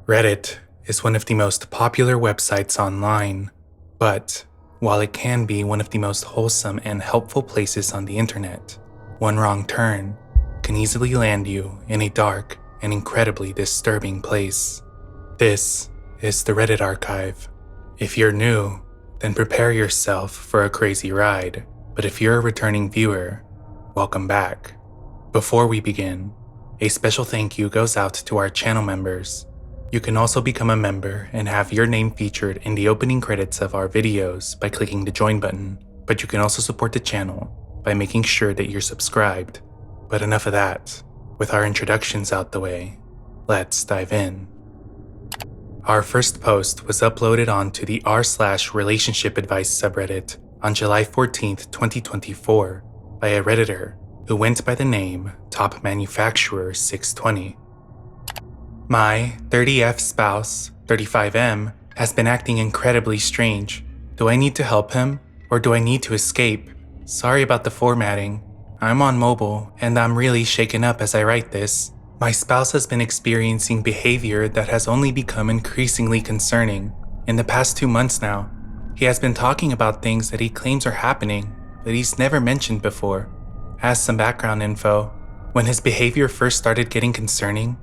Reddit is one of the most popular websites online, but while it can be one of the most wholesome and helpful places on the internet, one wrong turn can easily land you in a dark and incredibly disturbing place. This is the Reddit archive. If you're new, then prepare yourself for a crazy ride, but if you're a returning viewer, welcome back. Before we begin, a special thank you goes out to our channel members. You can also become a member and have your name featured in the opening credits of our videos by clicking the join button, but you can also support the channel by making sure that you're subscribed. But enough of that. With our introductions out the way, let's dive in. Our first post was uploaded onto the r/relationship advice subreddit on July 14th, 2024 by a redditor who went by the name Top Manufacturer 620. My 30F spouse, 35M, has been acting incredibly strange. Do I need to help him, or do I need to escape? Sorry about the formatting. I'm on mobile, and I'm really shaken up as I write this. My spouse has been experiencing behavior that has only become increasingly concerning. In the past 2 months now, he has been talking about things that he claims are happening, that he's never mentioned before. As some background info, when his behavior first started getting concerning,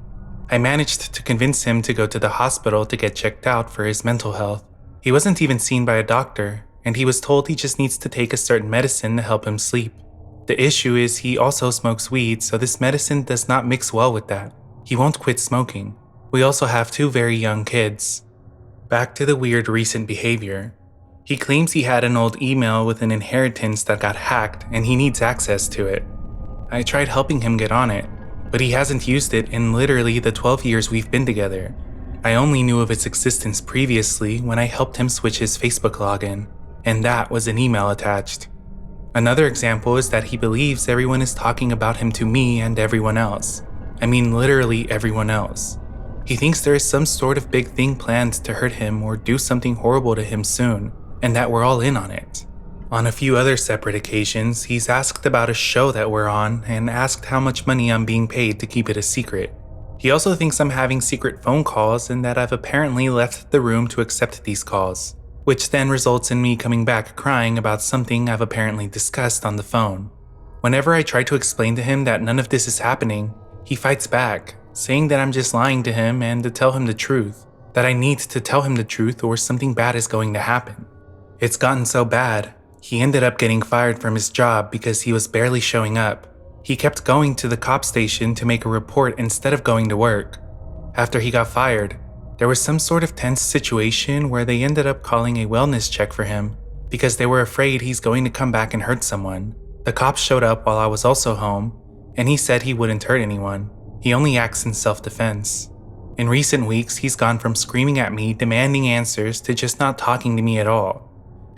I managed to convince him to go to the hospital to get checked out for his mental health. He wasn't even seen by a doctor, and he was told he just needs to take a certain medicine to help him sleep. The issue is he also smokes weed, so this medicine does not mix well with that. He won't quit smoking. We also have 2 very young kids. Back to the weird recent behavior. He claims he had an old email with an inheritance that got hacked and he needs access to it. I tried helping him get on it, but he hasn't used it in literally the 12 years we've been together. I only knew of its existence previously when I helped him switch his Facebook login, and that was an email attached. Another example is that he believes everyone is talking about him to me and everyone else. I mean literally everyone else. He thinks there is some sort of big thing planned to hurt him or do something horrible to him soon, and that we're all in on it. On a few other separate occasions, he's asked about a show that we're on and asked how much money I'm being paid to keep it a secret. He also thinks I'm having secret phone calls and that I've apparently left the room to accept these calls, which then results in me coming back crying about something I've apparently discussed on the phone. Whenever I try to explain to him that none of this is happening, he fights back, saying that I'm just lying to him and to tell him the truth, that I need to tell him the truth or something bad is going to happen. It's gotten so bad, he ended up getting fired from his job because he was barely showing up. He kept going to the cop station to make a report instead of going to work. After he got fired, there was some sort of tense situation where they ended up calling a wellness check for him because they were afraid he's going to come back and hurt someone. The cops showed up while I was also home, and he said he wouldn't hurt anyone. He only acts in self-defense. In recent weeks, he's gone from screaming at me, demanding answers, to just not talking to me at all.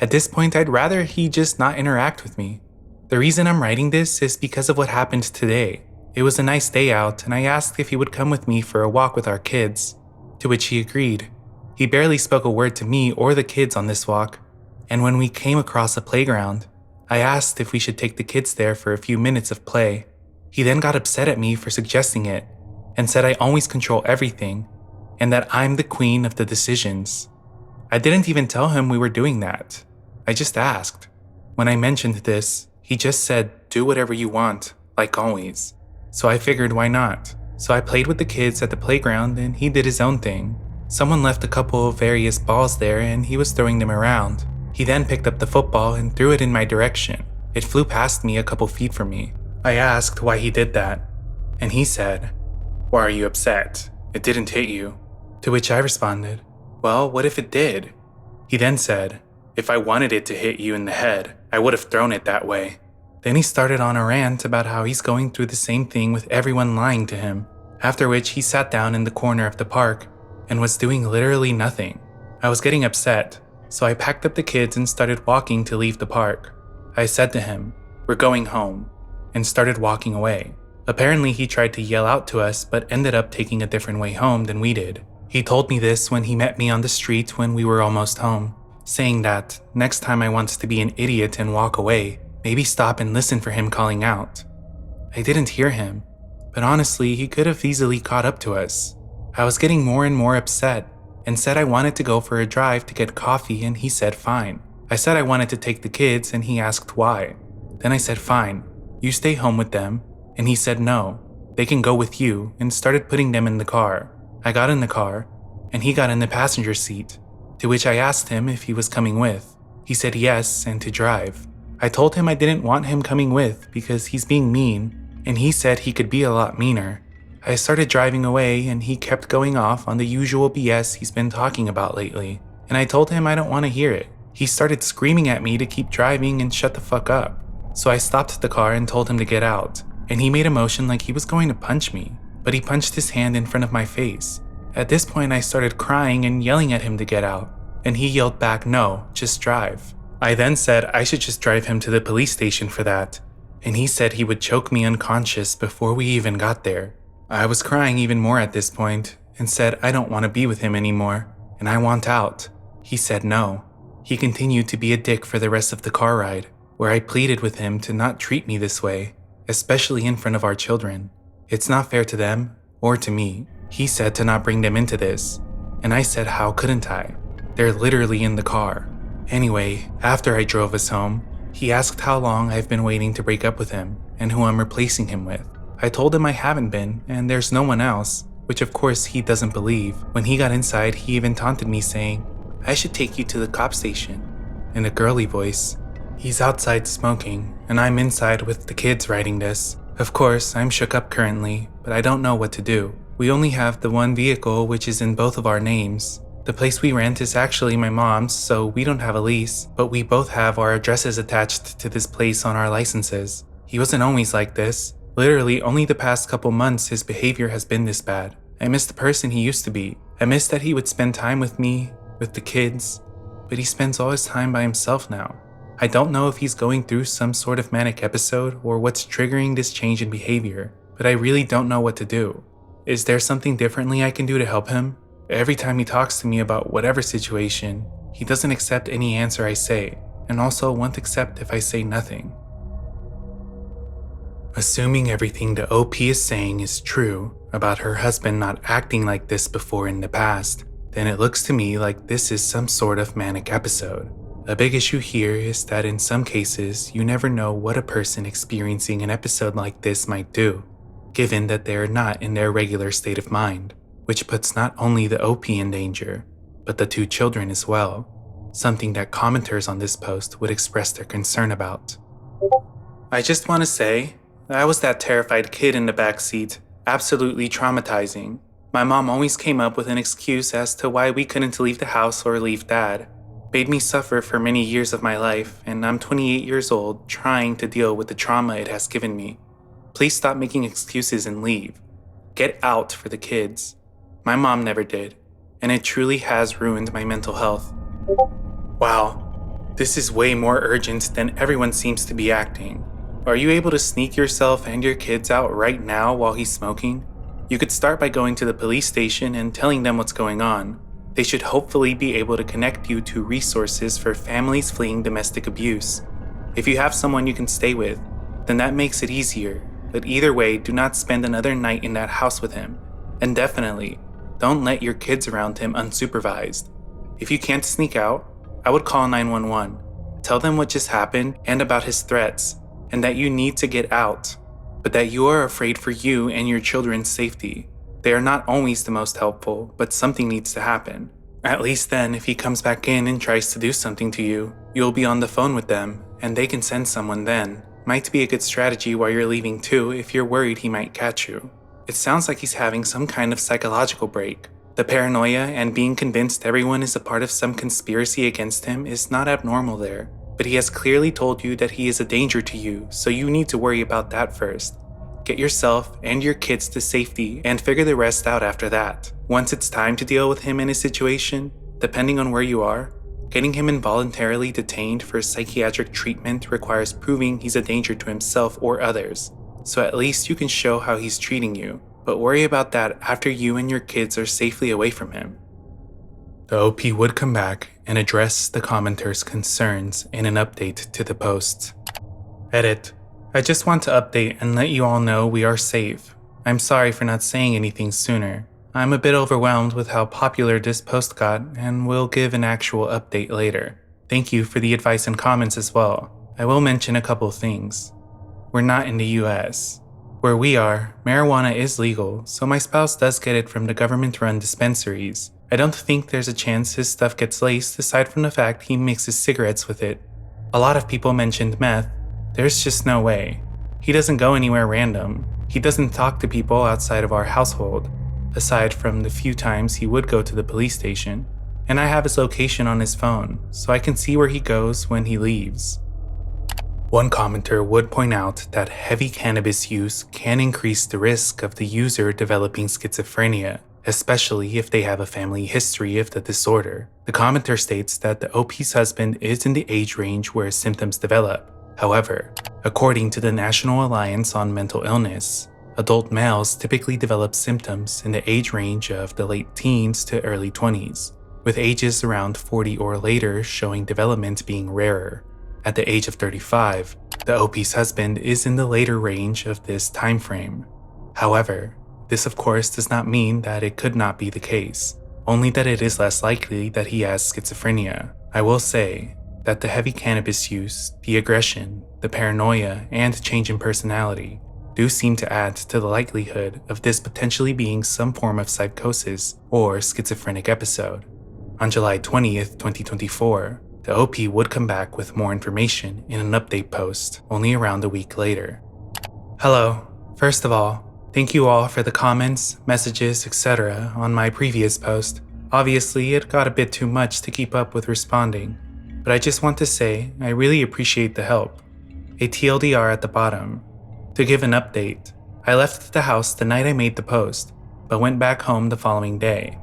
At this point, I'd rather he just not interact with me. The reason I'm writing this is because of what happened today. It was a nice day out, and I asked if he would come with me for a walk with our kids, to which he agreed. He barely spoke a word to me or the kids on this walk, and when we came across a playground, I asked if we should take the kids there for a few minutes of play. He then got upset at me for suggesting it, and said I always control everything, and that I'm the queen of the decisions. I didn't even tell him we were doing that. I just asked. When I mentioned this, he just said, "Do whatever you want, like always." So I figured why not. So I played with the kids at the playground and he did his own thing. Someone left a couple of various balls there and he was throwing them around. He then picked up the football and threw it in my direction. It flew past me a couple feet from me. I asked why he did that, and he said, "Why are you upset? It didn't hit you." To which I responded, "Well, what if it did?" He then said, "If I wanted it to hit you in the head, I would have thrown it that way." Then he started on a rant about how he's going through the same thing with everyone lying to him, after which he sat down in the corner of the park and was doing literally nothing. I was getting upset, so I packed up the kids and started walking to leave the park. I said to him, "We're going home," and started walking away. Apparently he tried to yell out to us but ended up taking a different way home than we did. He told me this when he met me on the street when we were almost home, saying that next time I want to be an idiot and walk away, maybe stop and listen for him calling out. I didn't hear him, but honestly, he could have easily caught up to us. I was getting more and more upset and said I wanted to go for a drive to get coffee, and he said fine. I said I wanted to take the kids, and he asked why. Then I said fine, you stay home with them, and he said no, they can go with you, and started putting them in the car. I got in the car, and he got in the passenger seat, to which I asked him if he was coming with. He said yes and to drive. I told him I didn't want him coming with because he's being mean, and he said he could be a lot meaner. I started driving away, and he kept going off on the usual BS he's been talking about lately, and I told him I don't want to hear it. He started screaming at me to keep driving and shut the fuck up. So I stopped the car and told him to get out, and he made a motion like he was going to punch me, but he punched his hand in front of my face. At this point I started crying and yelling at him to get out, and he yelled back, no, just drive. I then said I should just drive him to the police station for that, and he said he would choke me unconscious before we even got there. I was crying even more at this point and said I don't want to be with him anymore, and I want out. He said no. He continued to be a dick for the rest of the car ride, where I pleaded with him to not treat me this way, especially in front of our children. It's not fair to them or to me. He said to not bring them into this, and I said how couldn't I? They're literally in the car. Anyway, after I drove us home, he asked how long I've been waiting to break up with him and who I'm replacing him with. I told him I haven't been, and there's no one else, which of course he doesn't believe. When he got inside, he even taunted me saying, I should take you to the cop station, in a girly voice. He's outside smoking, and I'm inside with the kids writing this. Of course, I'm shook up currently, but I don't know what to do. We only have the one vehicle, which is in both of our names. The place we rent is actually my mom's, so we don't have a lease, but we both have our addresses attached to this place on our licenses. He wasn't always like this. Literally, only the past couple months his behavior has been this bad. I miss the person he used to be. I miss that he would spend time with me, with the kids, but he spends all his time by himself now. I don't know if he's going through some sort of manic episode or what's triggering this change in behavior, but I really don't know what to do. Is there something differently I can do to help him? Every time he talks to me about whatever situation, he doesn't accept any answer I say, and also won't accept if I say nothing. Assuming everything the OP is saying is true about her husband not acting like this before in the past, then it looks to me like this is some sort of manic episode. A big issue here is that in some cases, you never know what a person experiencing an episode like this might do, given that they are not in their regular state of mind, which puts not only the OP in danger, but the two children as well, something that commenters on this post would express their concern about. I just want to say, I was that terrified kid in the back seat, absolutely traumatizing. My mom always came up with an excuse as to why we couldn't leave the house or leave Dad. Made me suffer for many years of my life, and I'm 28 years old trying to deal with the trauma it has given me. Please stop making excuses and leave. Get out for the kids. My mom never did, and it truly has ruined my mental health. Wow, this is way more urgent than everyone seems to be acting. Are you able to sneak yourself and your kids out right now while he's smoking? You could start by going to the police station and telling them what's going on. They should hopefully be able to connect you to resources for families fleeing domestic abuse. If you have someone you can stay with, then that makes it easier. But either way, do not spend another night in that house with him. And definitely, don't let your kids around him unsupervised. If you can't sneak out, I would call 911. Tell them what just happened and about his threats, and that you need to get out, but that you are afraid for you and your children's safety. They are not always the most helpful, but something needs to happen. At least then, if he comes back in and tries to do something to you, you'll be on the phone with them, and they can send someone then. Might be a good strategy while you're leaving too if you're worried he might catch you. It sounds like he's having some kind of psychological break. The paranoia and being convinced everyone is a part of some conspiracy against him is not abnormal there. But he has clearly told you that he is a danger to you, so you need to worry about that first. Get yourself and your kids to safety and figure the rest out after that. Once it's time to deal with him and his situation, depending on where you are, getting him involuntarily detained for psychiatric treatment requires proving he's a danger to himself or others. So at least you can show how he's treating you, but worry about that after you and your kids are safely away from him. The OP would come back and address the commenters' concerns in an update to the post. Edit. I just want to update and let you all know we are safe. I'm sorry for not saying anything sooner. I'm a bit overwhelmed with how popular this post got and will give an actual update later. Thank you for the advice and comments as well. I will mention a couple things. We're not in the US. Where we are, marijuana is legal, so my spouse does get it from the government-run dispensaries. I don't think there's a chance his stuff gets laced aside from the fact he mixes cigarettes with it. A lot of people mentioned meth. There's just no way. He doesn't go anywhere random. He doesn't talk to people outside of our household, aside from the few times he would go to the police station. And I have his location on his phone, so I can see where he goes when he leaves. One commenter would point out that heavy cannabis use can increase the risk of the user developing schizophrenia, especially if they have a family history of the disorder. The commenter states that the OP's husband is in the age range where symptoms develop. However, according to the National Alliance on Mental Illness, adult males typically develop symptoms in the age range of the late teens to early 20s, with ages around 40 or later showing development being rarer. At the age of 35, the OP's husband is in the later range of this time frame. However, this of course does not mean that it could not be the case, only that it is less likely that he has schizophrenia. I will say that the heavy cannabis use, the aggression, the paranoia, and change in personality do seem to add to the likelihood of this potentially being some form of psychosis or schizophrenic episode. On July 20th, 2024, the OP would come back with more information in an update post only around a week later. Hello. First of all, thank you all for the comments, messages, etc. on my previous post. Obviously, it got a bit too much to keep up with responding, but I just want to say I really appreciate the help. A TLDR at the bottom. To give an update, I left the house the night I made the post, but went back home the following day.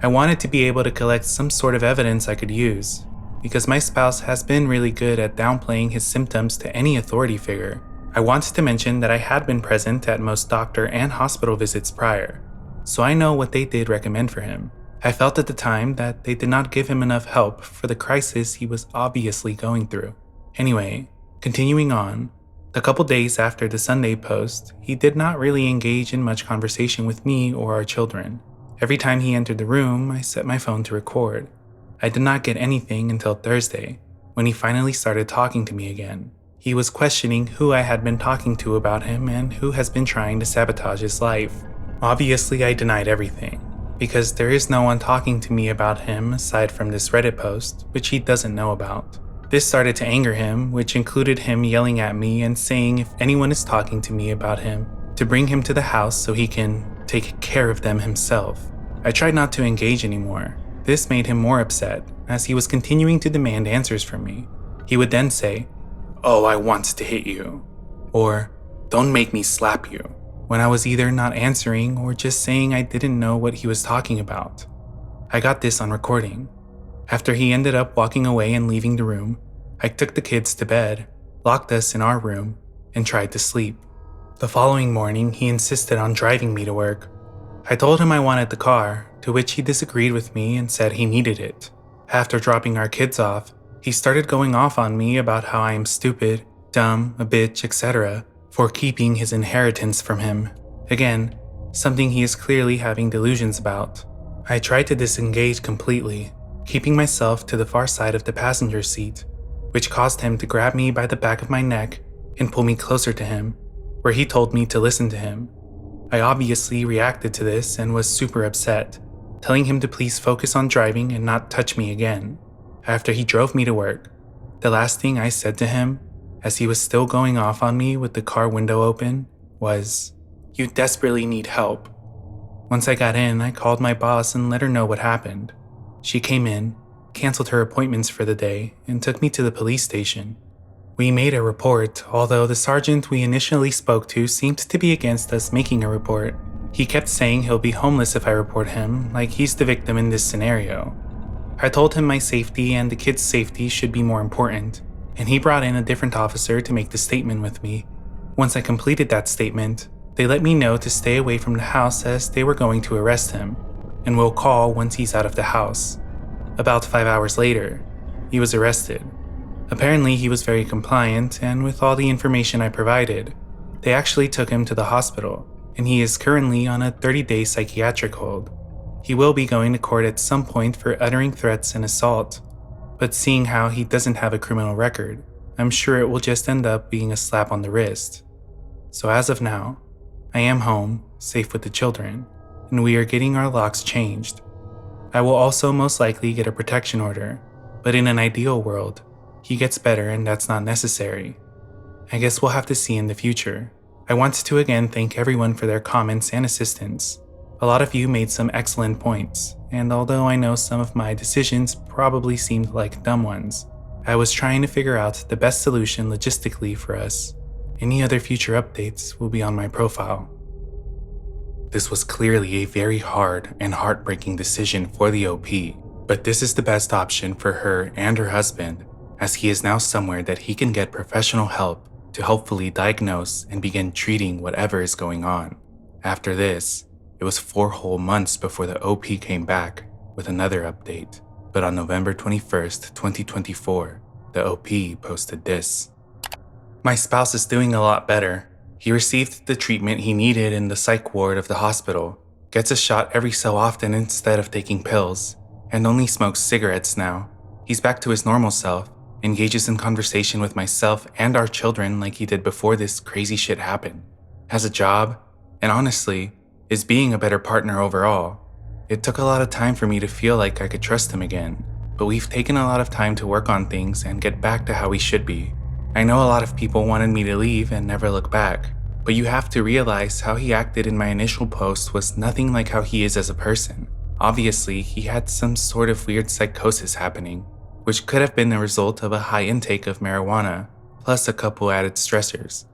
I wanted to be able to collect some sort of evidence I could use, because my spouse has been really good at downplaying his symptoms to any authority figure. I wanted to mention that I had been present at most doctor and hospital visits prior, so I know what they did recommend for him. I felt at the time that they did not give him enough help for the crisis he was obviously going through. Anyway, continuing on, a couple days after the Sunday post, he did not really engage in much conversation with me or our children. Every time he entered the room, I set my phone to record. I did not get anything until Thursday, when he finally started talking to me again. He was questioning who I had been talking to about him and who has been trying to sabotage his life. Obviously, I denied everything, because there is no one talking to me about him aside from this Reddit post, which he doesn't know about. This started to anger him, which included him yelling at me and saying if anyone is talking to me about him, to bring him to the house so he can take care of them himself. I tried not to engage anymore. This made him more upset, as he was continuing to demand answers from me. He would then say, "Oh, I want to hit you," or "Don't make me slap you," when I was either not answering or just saying I didn't know what he was talking about. I got this on recording. After he ended up walking away and leaving the room, I took the kids to bed, locked us in our room, and tried to sleep. The following morning, he insisted on driving me to work. I told him I wanted the car, to which he disagreed with me and said he needed it. After dropping our kids off, he started going off on me about how I am stupid, dumb, a bitch, etc. for keeping his inheritance from him. Again, something he is clearly having delusions about. I tried to disengage completely, keeping myself to the far side of the passenger seat, which caused him to grab me by the back of my neck and pull me closer to him, where he told me to listen to him. I obviously reacted to this and was super upset, telling him to please focus on driving and not touch me again. After he drove me to work, the last thing I said to him, as he was still going off on me with the car window open, was, "You desperately need help." Once I got in, I called my boss and let her know what happened. She came in, canceled her appointments for the day, and took me to the police station. We made a report, although the sergeant we initially spoke to seemed to be against us making a report. He kept saying he'll be homeless if I report him, like he's the victim in this scenario. I told him my safety and the kids' safety should be more important, and he brought in a different officer to make the statement with me. Once I completed that statement, they let me know to stay away from the house as they were going to arrest him, and will call once he's out of the house. About 5 hours later, he was arrested. Apparently, he was very compliant, and with all the information I provided, they actually took him to the hospital, and he is currently on a 30-day psychiatric hold. He will be going to court at some point for uttering threats and assault, but seeing how he doesn't have a criminal record, I'm sure it will just end up being a slap on the wrist. So as of now, I am home, safe with the children, and we are getting our locks changed. I will also most likely get a protection order, but in an ideal world, he gets better and that's not necessary. I guess we'll have to see in the future. I want to again thank everyone for their comments and assistance. A lot of you made some excellent points, and although I know some of my decisions probably seemed like dumb ones, I was trying to figure out the best solution logistically for us. Any other future updates will be on my profile. This was clearly a very hard and heartbreaking decision for the OP, but this is the best option for her and her husband, as he is now somewhere that he can get professional help to hopefully diagnose and begin treating whatever is going on. After this, it was 4 whole months before the OP came back with another update, but on November 21st, 2024, the OP posted this. My spouse is doing a lot better. He received the treatment he needed in the psych ward of the hospital, gets a shot every so often instead of taking pills, and only smokes cigarettes now. He's back to his normal self, engages in conversation with myself and our children like he did before this crazy shit happened, has a job, and honestly, is being a better partner overall. It took a lot of time for me to feel like I could trust him again, but we've taken a lot of time to work on things and get back to how we should be. I know a lot of people wanted me to leave and never look back, but you have to realize how he acted in my initial post was nothing like how he is as a person. Obviously, he had some sort of weird psychosis happening, which could have been the result of a high intake of marijuana, plus a couple added stressors.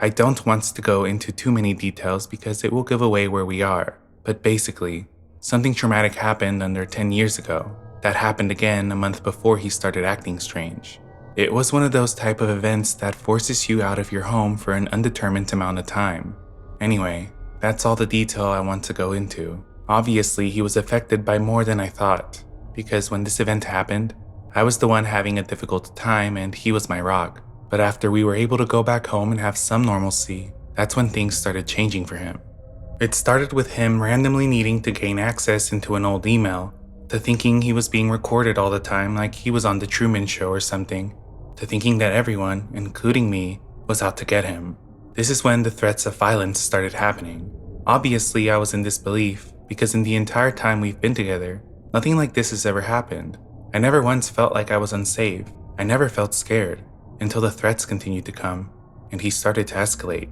I don't want to go into too many details because it will give away where we are, but basically, something traumatic happened under 10 years ago that happened again a month before he started acting strange. It was one of those type of events that forces you out of your home for an undetermined amount of time. Anyway, that's all the detail I want to go into. Obviously, he was affected by more than I thought, because when this event happened, I was the one having a difficult time and he was my rock. But after we were able to go back home and have some normalcy, that's when things started changing for him. It started with him randomly needing to gain access into an old email, to thinking he was being recorded all the time like he was on the Truman Show or something, to thinking that everyone, including me, was out to get him. This is when the threats of violence started happening. Obviously, I was in disbelief because in the entire time we've been together, nothing like this has ever happened. I never once felt like I was unsafe. I never felt scared until the threats continued to come and he started to escalate.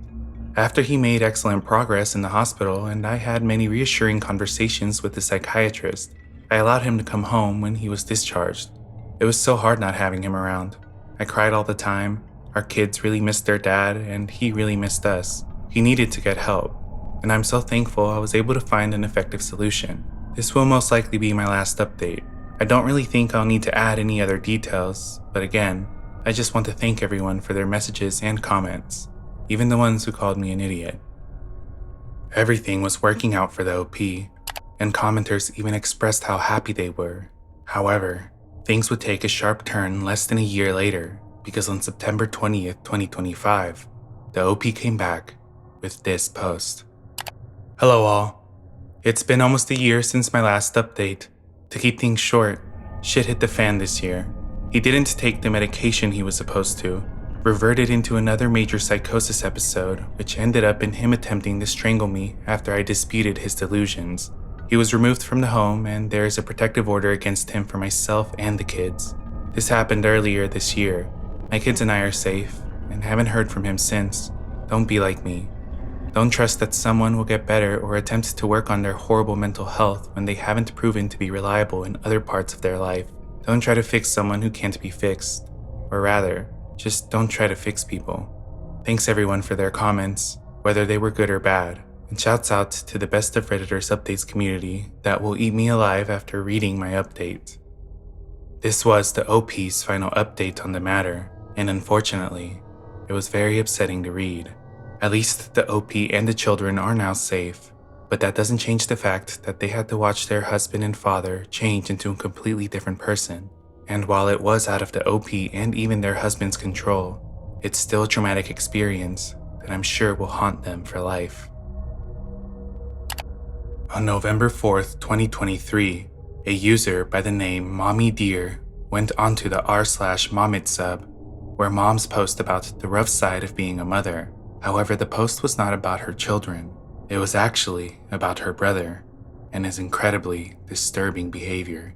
After he made excellent progress in the hospital and I had many reassuring conversations with the psychiatrist, I allowed him to come home when he was discharged. It was so hard not having him around. I cried all the time. Our kids really missed their dad and he really missed us. He needed to get help, and I'm so thankful I was able to find an effective solution. This will most likely be my last update. I don't really think I'll need to add any other details, but again, I just want to thank everyone for their messages and comments, even the ones who called me an idiot. Everything was working out for the OP, and commenters even expressed how happy they were. However, things would take a sharp turn less than a year later, because on September 20th, 2025, the OP came back with this post. Hello all. It's been almost a year since my last update. To keep things short, shit hit the fan this year. He didn't take the medication he was supposed to, reverted into another major psychosis episode, which ended up in him attempting to strangle me after I disputed his delusions. He was removed from the home and there is a protective order against him for myself and the kids. This happened earlier this year. My kids and I are safe and haven't heard from him since. Don't be like me. Don't trust that someone will get better or attempt to work on their horrible mental health when they haven't proven to be reliable in other parts of their life. Don't try to fix someone who can't be fixed. Or rather, just don't try to fix people. Thanks everyone for their comments, whether they were good or bad. And shouts out to the best of Redditors updates community that will eat me alive after reading my update. This was the OP's final update on the matter, and unfortunately, it was very upsetting to read. At least the OP and the children are now safe, but that doesn't change the fact that they had to watch their husband and father change into a completely different person. And while it was out of the OP and even their husband's control, it's still a traumatic experience that I'm sure will haunt them for life. On November 4th, 2023, a user by the name Mommy Deer went onto the r/momid sub, where moms post about the rough side of being a mother. However, the post was not about her children. It was actually about her brother and his incredibly disturbing behavior.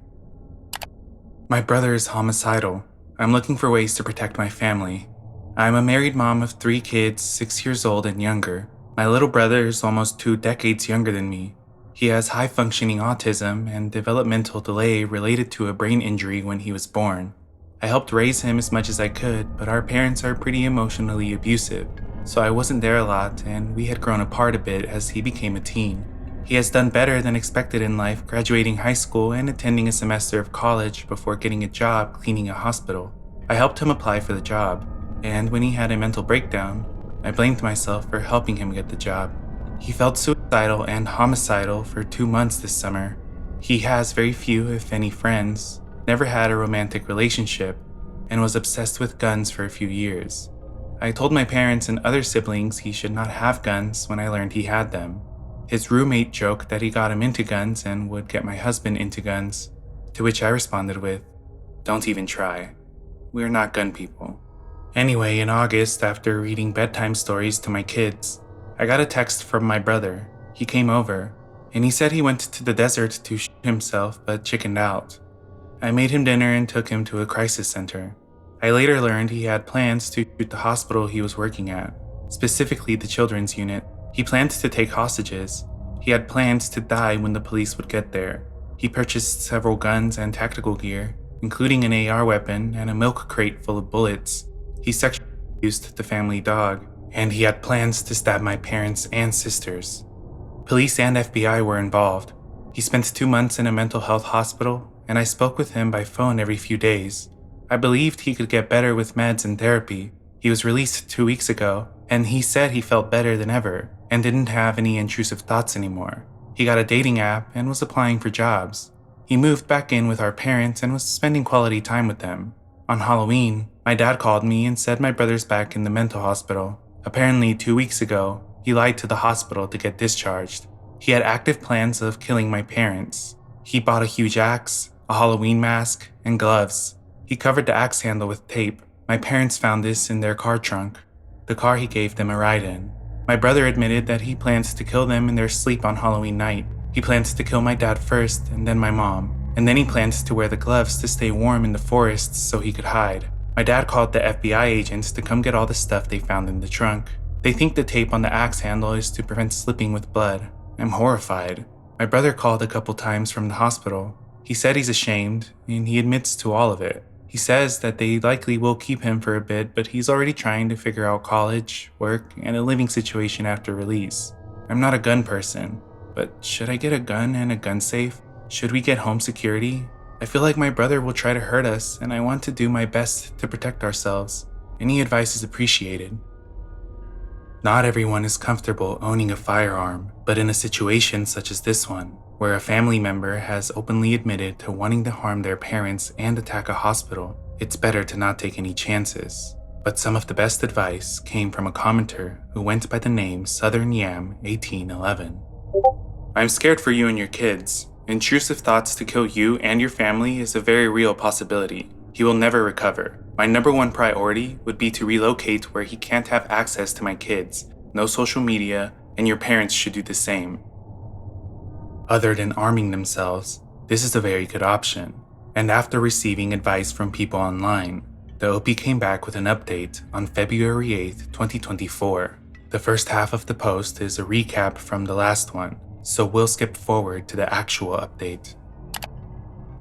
My brother is homicidal. I'm looking for ways to protect my family. I'm a married mom of 3 kids, 6 years old and younger. My little brother is almost 2 decades younger than me. He has high-functioning autism and developmental delay related to a brain injury when he was born. I helped raise him as much as I could, but our parents are pretty emotionally abusive, so I wasn't there a lot and we had grown apart a bit as he became a teen. He has done better than expected in life, graduating high school and attending a semester of college before getting a job cleaning a hospital. I helped him apply for the job, and when he had a mental breakdown, I blamed myself for helping him get the job. He felt suicidal and homicidal for 2 months this summer. He has very few, if any, friends, never had a romantic relationship, and was obsessed with guns for a few years. I told my parents and other siblings he should not have guns when I learned he had them. His roommate joked that he got him into guns and would get my husband into guns, to which I responded with, "Don't even try. We're not gun people." Anyway, in August, after reading bedtime stories to my kids, I got a text from my brother. He came over, and he said he went to the desert to shoot himself but chickened out. I made him dinner and took him to a crisis center. I later learned he had plans to shoot the hospital he was working at, specifically the children's unit. He planned to take hostages. He had plans to die when the police would get there. He purchased several guns and tactical gear, including an AR weapon and a milk crate full of bullets. He sexually abused the family dog, and he had plans to stab my parents and sisters. Police and FBI were involved. He spent 2 months in a mental health hospital, and I spoke with him by phone every few days. I believed he could get better with meds and therapy. He was released 2 weeks ago, and he said he felt better than ever and didn't have any intrusive thoughts anymore. He got a dating app and was applying for jobs. He moved back in with our parents and was spending quality time with them. On Halloween, my dad called me and said my brother's back in the mental hospital. Apparently, 2 weeks ago, he lied to the hospital to get discharged. He had active plans of killing my parents. He bought a huge axe, a Halloween mask, and gloves. He covered the axe handle with tape. My parents found this in their car trunk, the car he gave them a ride in. My brother admitted that he plans to kill them in their sleep on Halloween night. He plans to kill my dad first and then my mom, and then he plans to wear the gloves to stay warm in the forests so he could hide. My dad called the FBI agents to come get all the stuff they found in the trunk. They think the tape on the axe handle is to prevent slipping with blood. I'm horrified. My brother called a couple times from the hospital. He said he's ashamed, and he admits to all of it. He says that they likely will keep him for a bit, but he's already trying to figure out college, work, and a living situation after release. I'm not a gun person, but should I get a gun and a gun safe? Should we get home security? I feel like my brother will try to hurt us, and I want to do my best to protect ourselves. Any advice is appreciated. Not everyone is comfortable owning a firearm, but in a situation such as this one, where a family member has openly admitted to wanting to harm their parents and attack a hospital, it's better to not take any chances. But some of the best advice came from a commenter who went by the name Southern Yam 1811. I'm scared for you and your kids. Intrusive thoughts to kill you and your family is a very real possibility. He will never recover. My number one priority would be to relocate where he can't have access to my kids, no social media, and your parents should do the same. Other than arming themselves, this is a very good option. And after receiving advice from people online, the OP came back with an update on February 8th, 2024. The first half of the post is a recap from the last one, so we'll skip forward to the actual update.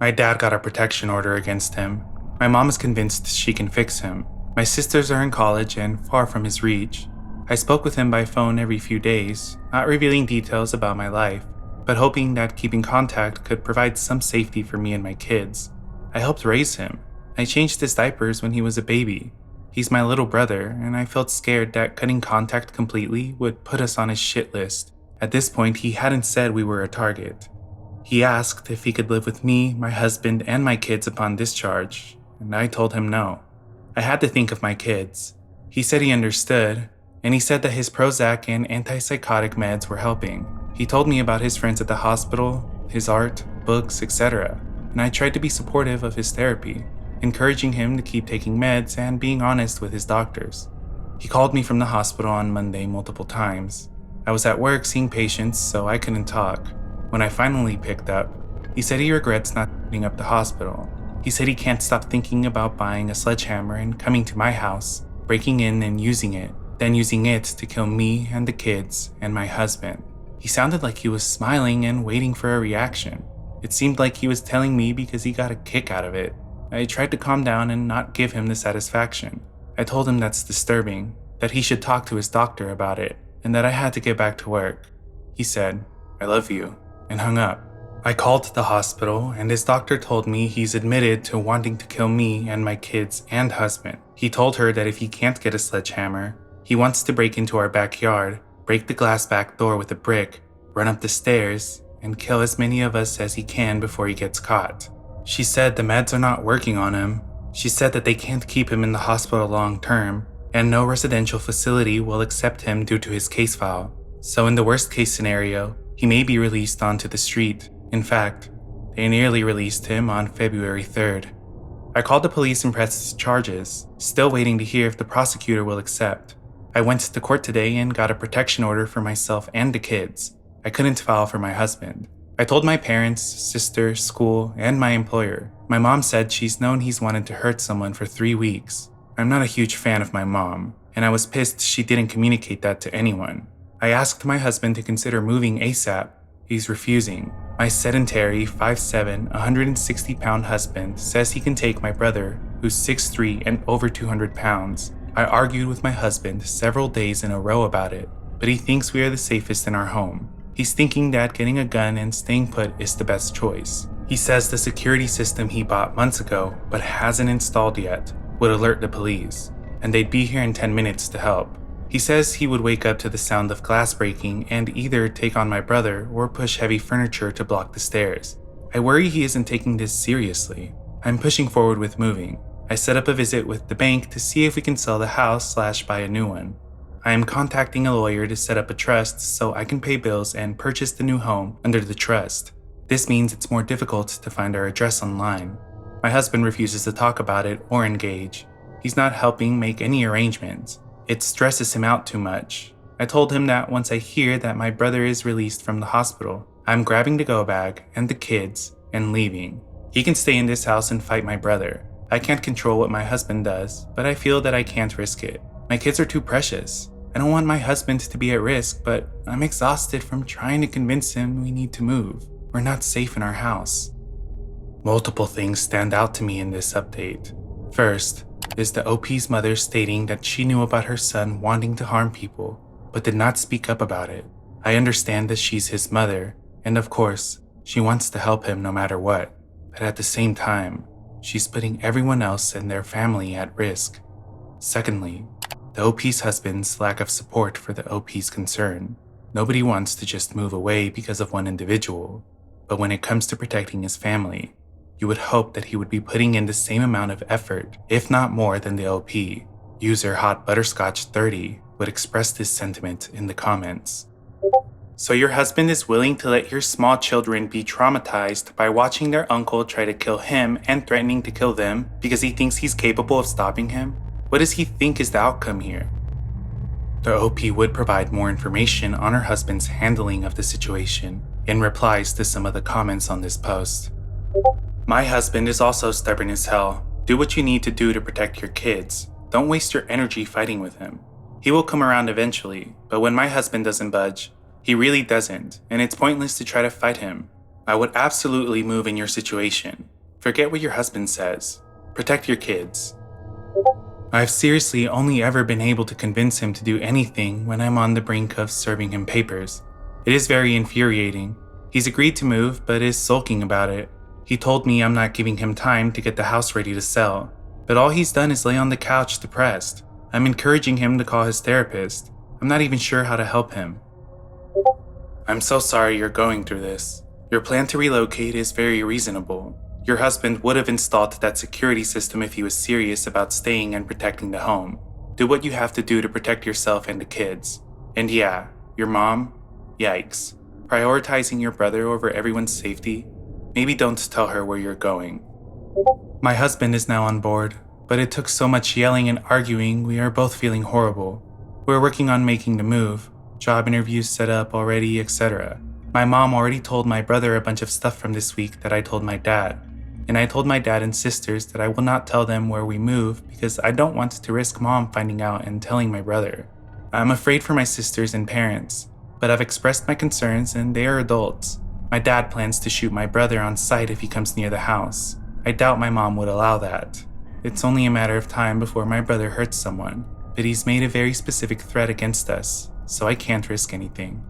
My dad got a protection order against him. My mom is convinced she can fix him. My sisters are in college and far from his reach. I spoke with him by phone every few days, not revealing details about my life, but hoping that keeping contact could provide some safety for me and my kids. I helped raise him. I changed his diapers when he was a baby. He's my little brother, and I felt scared that cutting contact completely would put us on his shit list. At this point, he hadn't said we were a target. He asked if he could live with me, my husband, and my kids upon discharge, and I told him no. I had to think of my kids. He said he understood, and he said that his Prozac and antipsychotic meds were helping. He told me about his friends at the hospital, his art, books, etc., and I tried to be supportive of his therapy, encouraging him to keep taking meds and being honest with his doctors. He called me from the hospital on Monday multiple times. I was at work seeing patients, so I couldn't talk. When I finally picked up, he said he regrets not hitting up the hospital. He said he can't stop thinking about buying a sledgehammer and coming to my house, breaking in and using it, then using it to kill me and the kids and my husband. He sounded like he was smiling and waiting for a reaction. It seemed like he was telling me because he got a kick out of it. I tried to calm down and not give him the satisfaction. I told him that's disturbing, that he should talk to his doctor about it, and that I had to get back to work. He said, "I love you," and hung up. I called the hospital, and his doctor told me he's admitted to wanting to kill me and my kids and husband. He told her that if he can't get a sledgehammer, he wants to break into our backyard, break the glass back door with a brick, run up the stairs, and kill as many of us as he can before he gets caught. She said the meds are not working on him. She said that they can't keep him in the hospital long term, and no residential facility will accept him due to his case file. So in the worst case scenario, he may be released onto the street. In fact, they nearly released him on February 3rd. I called the police and pressed charges, still waiting to hear if the prosecutor will accept. I went to court today and got a protection order for myself and the kids. I couldn't file for my husband. I told my parents, sister, school, and my employer. My mom said she's known he's wanted to hurt someone for 3 weeks. I'm not a huge fan of my mom, and I was pissed she didn't communicate that to anyone. I asked my husband to consider moving ASAP. He's refusing. My sedentary, 5'7", 160-pound husband says he can take my brother, who's 6'3" and over 200 pounds. I argued with my husband several days in a row about it, but he thinks we are the safest in our home. He's thinking that getting a gun and staying put is the best choice. He says the security system he bought months ago, but hasn't installed yet, would alert the police, and they'd be here in 10 minutes to help. He says he would wake up to the sound of glass breaking and either take on my brother or push heavy furniture to block the stairs. I worry he isn't taking this seriously. I'm pushing forward with moving. I set up a visit with the bank to see if we can sell the house/buy a new one. I am contacting a lawyer to set up a trust so I can pay bills and purchase the new home under the trust. This means it's more difficult to find our address online. My husband refuses to talk about it or engage. He's not helping make any arrangements. It stresses him out too much. I told him that once I hear that my brother is released from the hospital, I'm grabbing the go bag and the kids and leaving. He can stay in this house and fight my brother. I can't control what my husband does, but I feel that I can't risk it. My kids are too precious. I don't want my husband to be at risk, but I'm exhausted from trying to convince him we need to move. We're not safe in our house. Multiple things stand out to me in this update. First is the OP's mother stating that she knew about her son wanting to harm people, but did not speak up about it. I understand that she's his mother, and of course, she wants to help him no matter what, but at the same time, she's putting everyone else and their family at risk. Secondly, the OP's husband's lack of support for the OP's concern. Nobody wants to just move away because of one individual, but when it comes to protecting his family, you would hope that he would be putting in the same amount of effort, if not more than the OP. User Hot Butterscotch 30 would express this sentiment in the comments. So your husband is willing to let your small children be traumatized by watching their uncle try to kill him and threatening to kill them because he thinks he's capable of stopping him? What does he think is the outcome here? The OP would provide more information on her husband's handling of the situation in replies to some of the comments on this post. My husband is also stubborn as hell. Do what you need to do to protect your kids. Don't waste your energy fighting with him. He will come around eventually, but when my husband doesn't budge, he really doesn't, and it's pointless to try to fight him. I would absolutely move in your situation. Forget what your husband says. Protect your kids. I've seriously only ever been able to convince him to do anything when I'm on the brink of serving him papers. It is very infuriating. He's agreed to move, but is sulking about it. He told me I'm not giving him time to get the house ready to sell, but all he's done is lay on the couch depressed. I'm encouraging him to call his therapist. I'm not even sure how to help him. I'm so sorry you're going through this. Your plan to relocate is very reasonable. Your husband would have installed that security system if he was serious about staying and protecting the home. Do what you have to do to protect yourself and the kids. And yeah, your mom? Yikes. Prioritizing your brother over everyone's safety? Maybe don't tell her where you're going. My husband is now on board, but it took so much yelling and arguing, we are both feeling horrible. We're working on making the move, job interviews set up already, etc. My mom already told my brother a bunch of stuff from this week that I told my dad. And I told my dad and sisters that I will not tell them where we move because I don't want to risk mom finding out and telling my brother. I'm afraid for my sisters and parents, but I've expressed my concerns and they are adults. My dad plans to shoot my brother on sight if he comes near the house. I doubt my mom would allow that. It's only a matter of time before my brother hurts someone, but he's made a very specific threat against us, so I can't risk anything.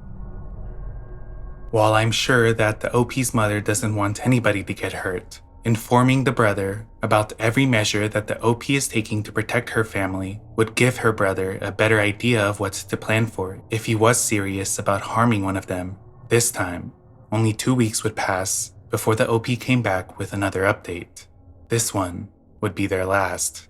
While I'm sure that the OP's mother doesn't want anybody to get hurt, informing the brother about every measure that the OP is taking to protect her family would give her brother a better idea of what to plan for if he was serious about harming one of them. This time, only 2 weeks would pass before the OP came back with another update. This one would be their last.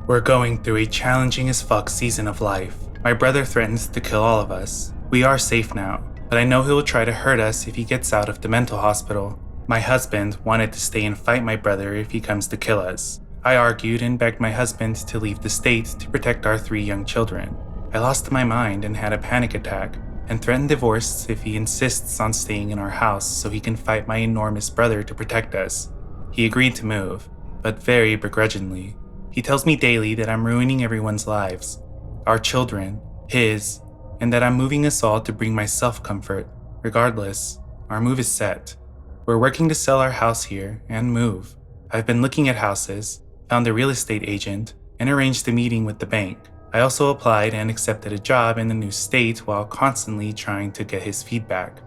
We're going through a challenging as fuck season of life. My brother threatens to kill all of us. We are safe now, but I know he will try to hurt us if he gets out of the mental hospital. My husband wanted to stay and fight my brother if he comes to kill us. I argued and begged my husband to leave the state to protect our 3 young children. I lost my mind and had a panic attack, and threatened divorce if he insists on staying in our house so he can fight my enormous brother to protect us. He agreed to move, but very begrudgingly. He tells me daily that I'm ruining everyone's lives, our children, his, and that I'm moving us all to bring myself comfort. Regardless, our move is set. We're working to sell our house here and move. I've been looking at houses, found a real estate agent, and arranged a meeting with the bank. I also applied and accepted a job in the new state while constantly trying to get his feedback.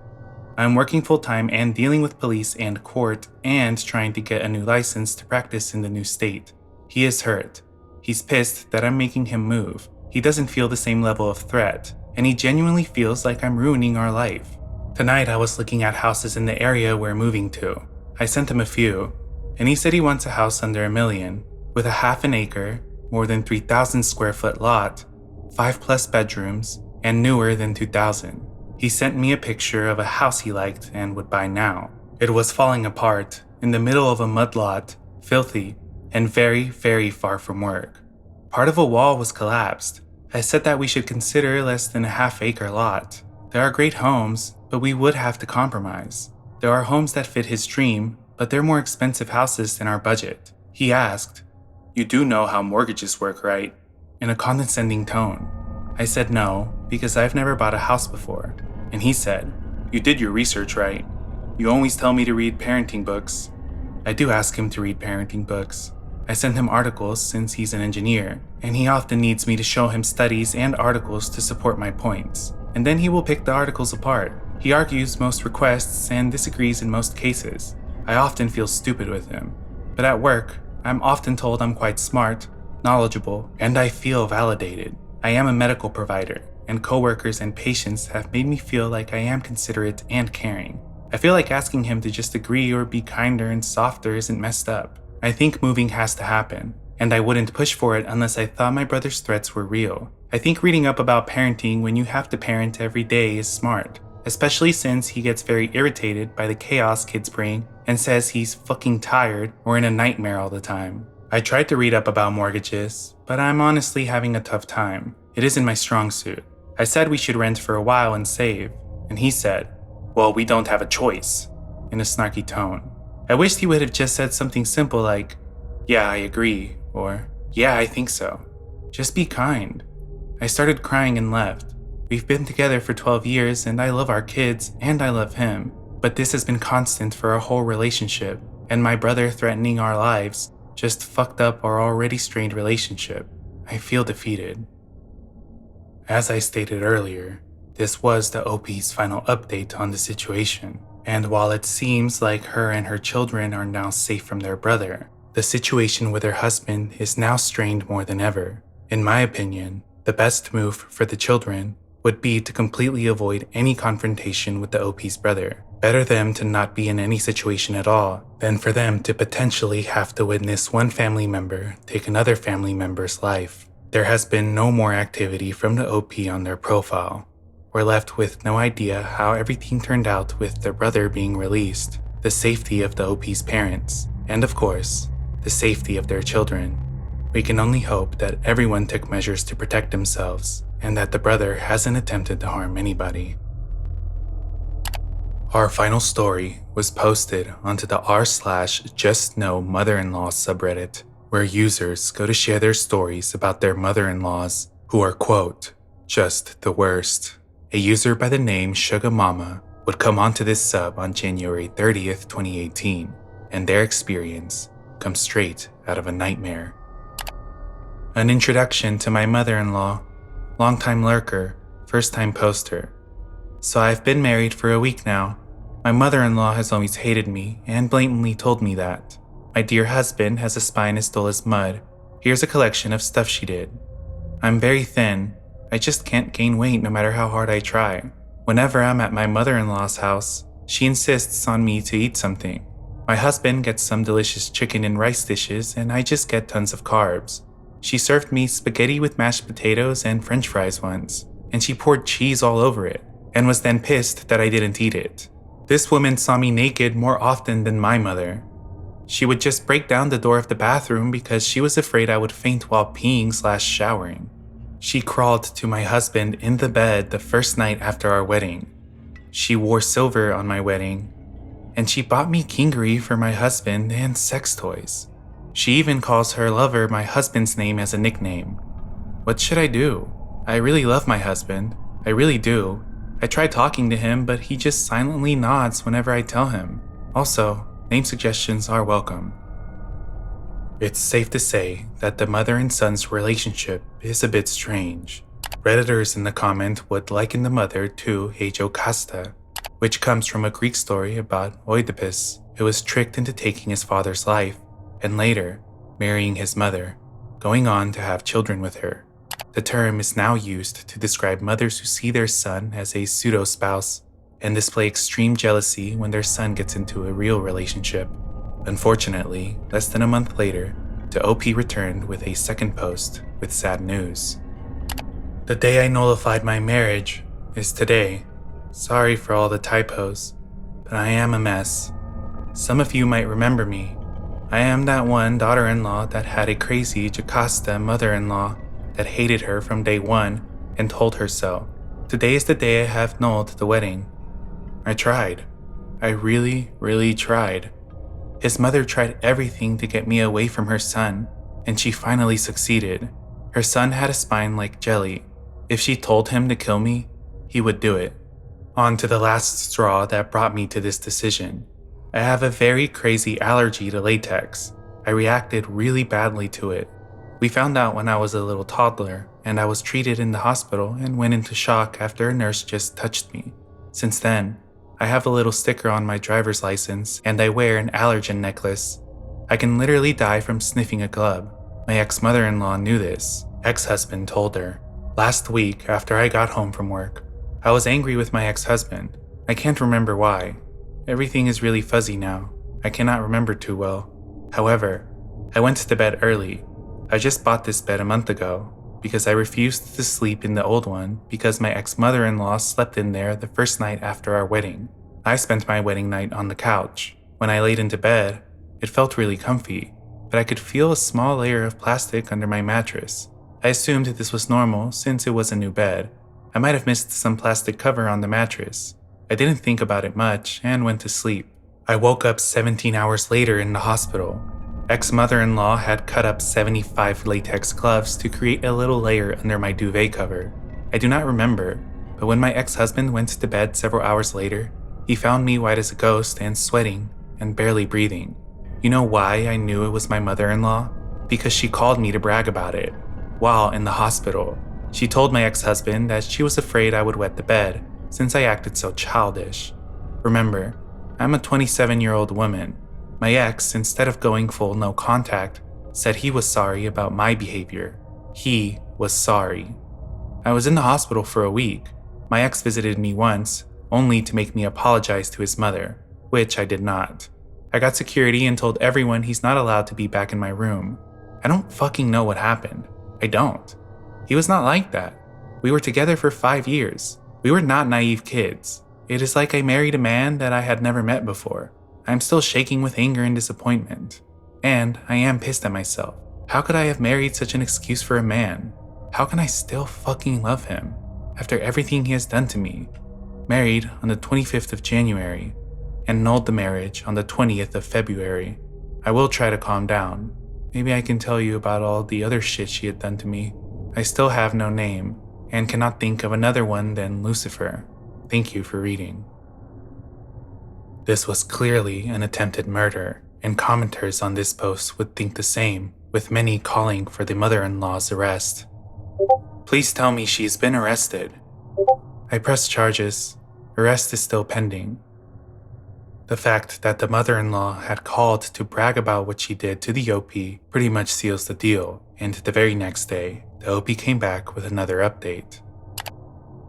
I'm working full-time and dealing with police and court and trying to get a new license to practice in the new state. He is hurt. He's pissed that I'm making him move. He doesn't feel the same level of threat, and he genuinely feels like I'm ruining our life. Tonight I was looking at houses in the area we're moving to. I sent him a few, and he said he wants a house under $1 million, with a half an acre, more than 3,000 square foot lot, 5+ bedrooms, and newer than 2,000. He sent me a picture of a house he liked and would buy now. It was falling apart, in the middle of a mud lot, filthy, and very, very far from work. Part of a wall was collapsed. I said that we should consider less than a half-acre lot. There are great homes, but we would have to compromise. There are homes that fit his dream, but they're more expensive houses than our budget. He asked, "You do know how mortgages work, right?" in a condescending tone. I said no, because I've never bought a house before. And he said, "You did your research, right? You always tell me to read parenting books." I do ask him to read parenting books. I send him articles since he's an engineer, and he often needs me to show him studies and articles to support my points. And then he will pick the articles apart. He argues most requests and disagrees in most cases. I often feel stupid with him. But at work, I'm often told I'm quite smart, knowledgeable, and I feel validated. I am a medical provider, and coworkers and patients have made me feel like I am considerate and caring. I feel like asking him to just agree or be kinder and softer isn't messed up. I think moving has to happen, and I wouldn't push for it unless I thought my brother's threats were real. I think reading up about parenting when you have to parent every day is smart, especially since he gets very irritated by the chaos kids bring and says he's fucking tired or in a nightmare all the time. I tried to read up about mortgages, but I'm honestly having a tough time. It isn't my strong suit. I said we should rent for a while and save, and he said, "Well, we don't have a choice," in a snarky tone. I wished he would have just said something simple like, "Yeah, I agree," or "Yeah, I think so." Just be kind. I started crying and left. We've been together for 12 years and I love our kids and I love him, but this has been constant for our whole relationship, and my brother threatening our lives just fucked up our already strained relationship. I feel defeated. As I stated earlier, this was the OP's final update on the situation, and while it seems like her and her children are now safe from their brother, the situation with her husband is now strained more than ever. In my opinion, the best move for the children would be to completely avoid any confrontation with the OP's brother. Better them to not be in any situation at all than for them to potentially have to witness one family member take another family member's life. There has been no more activity from the OP on their profile, We're left with no idea how everything turned out with their brother being released, the safety of the OP's parents, and of course, the safety of their children. We can only hope that everyone took measures to protect themselves and that the brother hasn't attempted to harm anybody. Our final story was posted onto the r/JustKnowMother-in-law subreddit, where users go to share their stories about their mother-in-laws who are, quote, just the worst. A user by the name Sugar Mama would come onto this sub on January 30th, 2018, and their experience comes straight out of a nightmare. An introduction to my mother-in-law, longtime lurker, first-time poster. So I've been married for a week now. My mother-in-law has always hated me and blatantly told me that. My dear husband has a spine as dull as mud. Here's a collection of stuff she did. I'm very thin. I just can't gain weight no matter how hard I try. Whenever I'm at my mother-in-law's house, she insists on me to eat something. My husband gets some delicious chicken and rice dishes and I just get tons of carbs. She served me spaghetti with mashed potatoes and french fries once, and she poured cheese all over it, and was then pissed that I didn't eat it. This woman saw me naked more often than my mother. She would just break down the door of the bathroom because she was afraid I would faint while peeing/showering. She crawled to my husband in the bed the first night after our wedding. She wore silver on my wedding, and she bought me kingery for my husband and sex toys. She even calls her lover my husband's name as a nickname. What should I do? I really love my husband. I really do. I try talking to him, but he just silently nods whenever I tell him. Also, name suggestions are welcome. It's safe to say that the mother and son's relationship is a bit strange. Redditors in the comment would liken the mother to a Jocasta, which comes from a Greek story about Oedipus, who was tricked into taking his father's life, and later marrying his mother, going on to have children with her. The term is now used to describe mothers who see their son as a pseudo-spouse and display extreme jealousy when their son gets into a real relationship. Unfortunately, less than a month later, the OP returned with a second post with sad news. The day I nullified my marriage is today. Sorry for all the typos, but I am a mess. Some of you might remember me. I am that one daughter-in-law that had a crazy Jocasta mother-in-law that hated her from day one and told her so. Today is the day I have nulled the wedding. I tried. I really, really tried. His mother tried everything to get me away from her son, and she finally succeeded. Her son had a spine like jelly. If she told him to kill me, he would do it. On to the last straw that brought me to this decision. I have a very crazy allergy to latex. I reacted really badly to it. We found out when I was a little toddler, and I was treated in the hospital and went into shock after a nurse just touched me. Since then, I have a little sticker on my driver's license, and I wear an allergen necklace. I can literally die from sniffing a glove. My ex-mother-in-law knew this. Ex-husband told her. Last week, after I got home from work, I was angry with my ex-husband. I can't remember why. Everything is really fuzzy now. I cannot remember too well. However, I went to bed early. I just bought this bed a month ago because I refused to sleep in the old one because my ex-mother-in-law slept in there the first night after our wedding. I spent my wedding night on the couch. When I laid into bed, it felt really comfy, but I could feel a small layer of plastic under my mattress. I assumed this was normal since it was a new bed. I might have missed some plastic cover on the mattress. I didn't think about it much and went to sleep. I woke up 17 hours later in the hospital. Ex-mother-in-law had cut up 75 latex gloves to create a little layer under my duvet cover. I do not remember, but when my ex-husband went to bed several hours later, he found me white as a ghost and sweating and barely breathing. You know why I knew it was my mother-in-law? Because she called me to brag about it. While in the hospital, she told my ex-husband that she was afraid I would wet the bed since I acted so childish. Remember, I'm a 27-year-old woman. My ex, instead of going full no contact, said he was sorry about my behavior. He was sorry. I was in the hospital for a week. My ex visited me once, only to make me apologize to his mother, which I did not. I got security and told everyone he's not allowed to be back in my room. I don't fucking know what happened. I don't. He was not like that. We were together for 5 years. We were not naive kids. It is like I married a man that I had never met before. I am still shaking with anger and disappointment. And I am pissed at myself. How could I have married such an excuse for a man? How can I still fucking love him after everything he has done to me? Married on the 25th of January, and annulled the marriage on the 20th of February. I will try to calm down. Maybe I can tell you about all the other shit she had done to me. I still have no name, and cannot think of another one than Lucifer. Thank you for reading. This was clearly an attempted murder, and commenters on this post would think the same, with many calling for the mother-in-law's arrest. Please tell me she's been arrested. I pressed charges. Arrest is still pending. The fact that the mother-in-law had called to brag about what she did to the OP pretty much seals the deal, and the very next day, the OP came back with another update.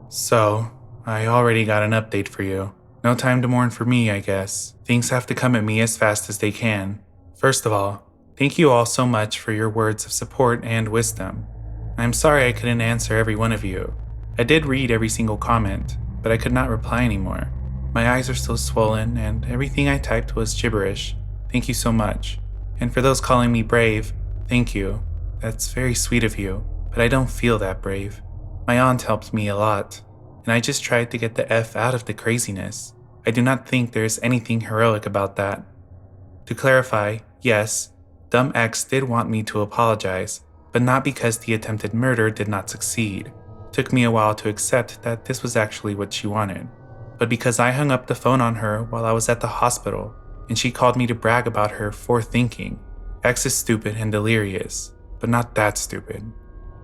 So, I already got an update for you. No time to mourn for me, I guess. Things have to come at me as fast as they can. First of all, thank you all so much for your words of support and wisdom. I'm sorry I couldn't answer every one of you. I did read every single comment, but I could not reply anymore. My eyes are still swollen, and everything I typed was gibberish. Thank you so much. And for those calling me brave, thank you. That's very sweet of you, but I don't feel that brave. My aunt helped me a lot, and I just tried to get the F out of the craziness. I do not think there's anything heroic about that. To clarify, yes, Dumb X did want me to apologize, but not because the attempted murder did not succeed. It took me a while to accept that this was actually what she wanted. But because I hung up the phone on her while I was at the hospital, and she called me to brag about her forethinking. X is stupid and delirious, but not that stupid.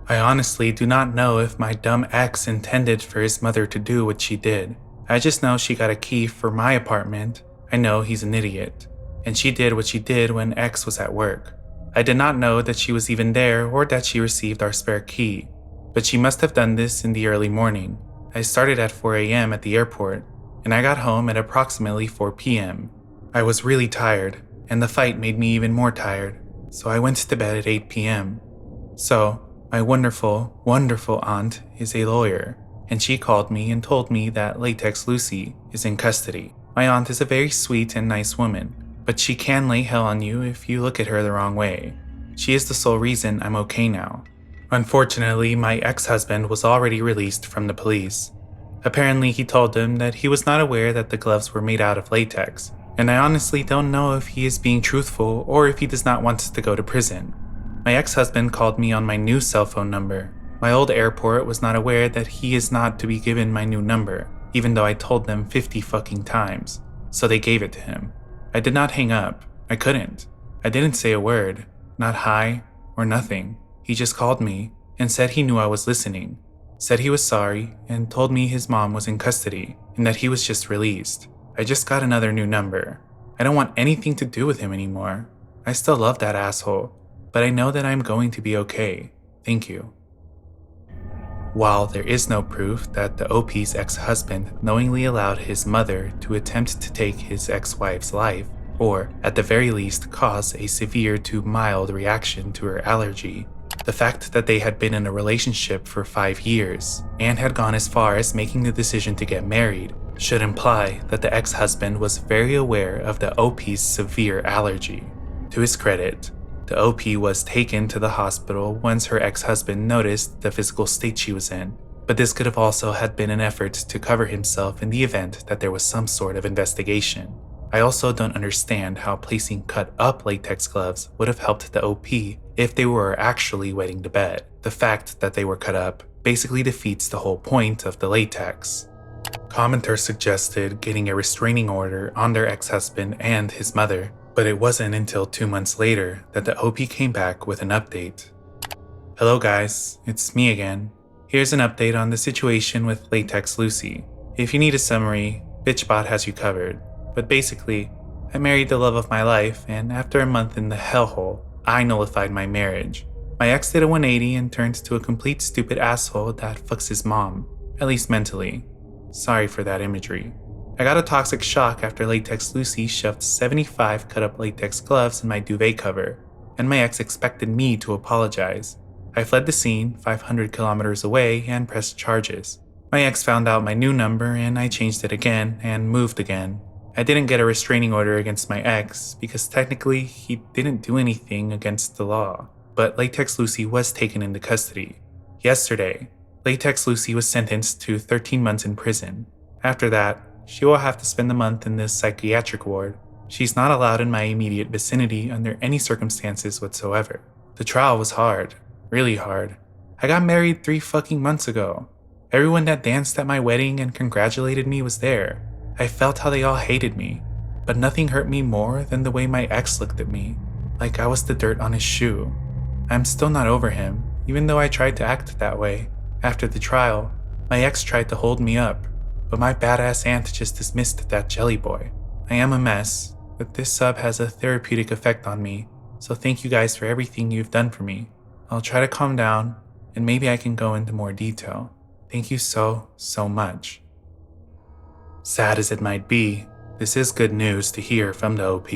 I honestly do not know if my dumb ex intended for his mother to do what she did. I just know she got a key for my apartment. I know he's an idiot. And she did what she did when X was at work. I did not know that she was even there or that she received our spare key. But she must have done this in the early morning. I started at 4 a.m. at the airport, and I got home at approximately 4 p.m. I was really tired, and the fight made me even more tired, so I went to bed at 8 p.m. So, my wonderful, wonderful aunt is a lawyer, and she called me and told me that Latex Lucy is in custody. My aunt is a very sweet and nice woman, but she can lay hell on you if you look at her the wrong way. She is the sole reason I'm okay now. Unfortunately, my ex-husband was already released from the police. Apparently, he told them that he was not aware that the gloves were made out of latex, and I honestly don't know if he is being truthful or if he does not want us to go to prison. My ex-husband called me on my new cell phone number. My old airport was not aware that he is not to be given my new number, even though I told them 50 fucking times, so they gave it to him. I did not hang up. I couldn't. I didn't say a word, not hi or nothing. He just called me and said he knew I was listening, said he was sorry, and told me his mom was in custody and that he was just released. I just got another new number. I don't want anything to do with him anymore. I still love that asshole, but I know that I'm going to be okay. Thank you. While there is no proof that the OP's ex-husband knowingly allowed his mother to attempt to take his ex-wife's life, or at the very least cause a severe to mild reaction to her allergy, the fact that they had been in a relationship for 5 years and had gone as far as making the decision to get married should imply that the ex-husband was very aware of the OP's severe allergy. To his credit, the OP was taken to the hospital once her ex-husband noticed the physical state she was in, but this could have also had been an effort to cover himself in the event that there was some sort of investigation. I also don't understand how placing cut-up latex gloves would have helped the OP if they were actually wetting the bed. The fact that they were cut up basically defeats the whole point of the latex. Commenters suggested getting a restraining order on their ex-husband and his mother, but it wasn't until 2 months later that the OP came back with an update. Hello guys, it's me again. Here's an update on the situation with Latex Lucy. If you need a summary, BitchBot has you covered. But basically, I married the love of my life, and after a month in the hellhole, I nullified my marriage. My ex did a 180 and turned to a complete stupid asshole that fucks his mom, at least mentally. Sorry for that imagery. I got a toxic shock after Latex Lucy shoved 75 cut-up latex gloves in my duvet cover, and my ex expected me to apologize. I fled the scene 500 kilometers away and pressed charges. My ex found out my new number and I changed it again and moved again. I didn't get a restraining order against my ex because technically he didn't do anything against the law, but Latex Lucy was taken into custody. Yesterday, Latex Lucy was sentenced to 13 months in prison. After that, she will have to spend a month in this psychiatric ward. She's not allowed in my immediate vicinity under any circumstances whatsoever. The trial was hard, really hard. I got married 3 fucking months ago. Everyone that danced at my wedding and congratulated me was there. I felt how they all hated me, but nothing hurt me more than the way my ex looked at me, like I was the dirt on his shoe. I'm still not over him, even though I tried to act that way. After the trial, my ex tried to hold me up, but my badass aunt just dismissed that jelly boy. I am a mess, but this sub has a therapeutic effect on me, so thank you guys for everything you've done for me. I'll try to calm down, and maybe I can go into more detail. Thank you so much. Sad as it might be, this is good news to hear from the OP,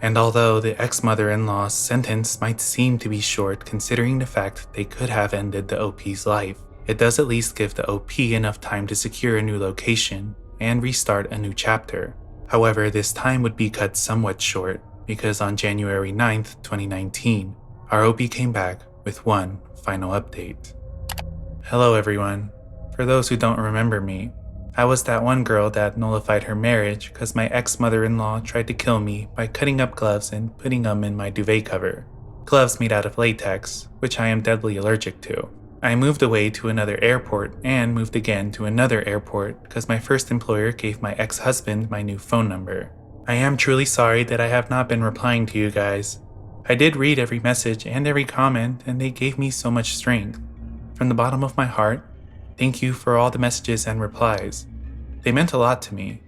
and although the ex-mother-in-law's sentence might seem to be short considering the fact they could have ended the OP's life, it does at least give the OP enough time to secure a new location and restart a new chapter. However, this time would be cut somewhat short because on January 9th, 2019, our OP came back with one final update. Hello everyone. For those who don't remember me, I was that one girl that nullified her marriage because my ex-mother-in-law tried to kill me by cutting up gloves and putting them in my duvet cover. Gloves made out of latex, which I am deadly allergic to. I moved away to another airport and moved again to another airport because my first employer gave my ex-husband my new phone number. I am truly sorry that I have not been replying to you guys. I did read every message and every comment and they gave me so much strength. From the bottom of my heart, thank you for all the messages and replies. They meant a lot to me.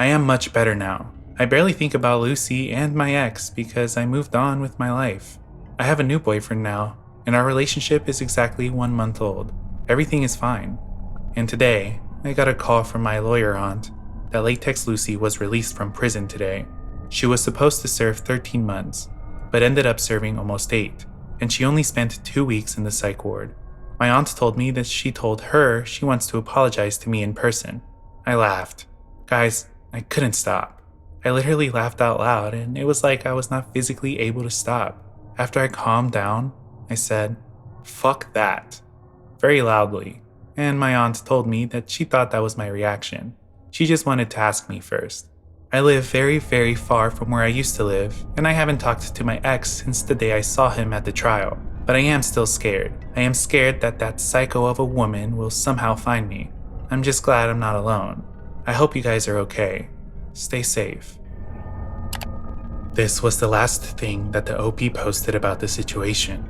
I am much better now. I barely think about Lucy and my ex because I moved on with my life. I have a new boyfriend now, and our relationship is exactly 1 month old. Everything is fine. And today, I got a call from my lawyer aunt that Latex Lucy was released from prison today. She was supposed to serve 13 months, but ended up serving almost 8, and she only spent 2 weeks in the psych ward. My aunt told me that she told her she wants to apologize to me in person. I laughed. Guys, I couldn't stop. I literally laughed out loud and it was like I was not physically able to stop. After I calmed down, I said, "Fuck that," very loudly, and my aunt told me that she thought that was my reaction. She just wanted to ask me first. I live very far from where I used to live, and I haven't talked to my ex since the day I saw him at the trial. But I am still scared. I am scared that that psycho of a woman will somehow find me. I'm just glad I'm not alone. I hope you guys are okay. Stay safe. This was the last thing that the OP posted about the situation,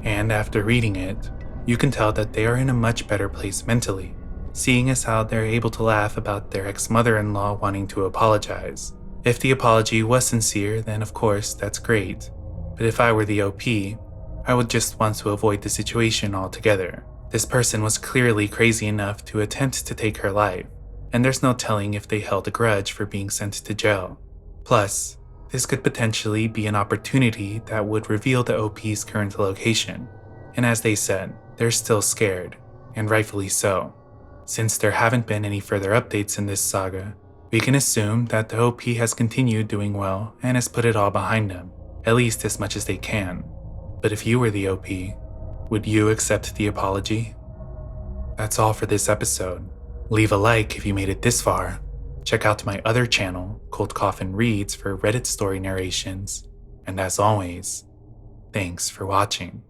and after reading it, you can tell that they are in a much better place mentally, seeing as how they're able to laugh about their ex-mother-in-law wanting to apologize. If the apology was sincere, then of course that's great, but if I were the OP, I would just want to avoid the situation altogether. This person was clearly crazy enough to attempt to take her life, and there's no telling if they held a grudge for being sent to jail. Plus, this could potentially be an opportunity that would reveal the OP's current location. And as they said, they're still scared, and rightfully so. Since there haven't been any further updates in this saga, we can assume that the OP has continued doing well and has put it all behind them, at least as much as they can. But if you were the OP, would you accept the apology? That's all for this episode. Leave a like if you made it this far. Check out my other channel, Cold Coffin Reads, for Reddit story narrations. And as always, thanks for watching.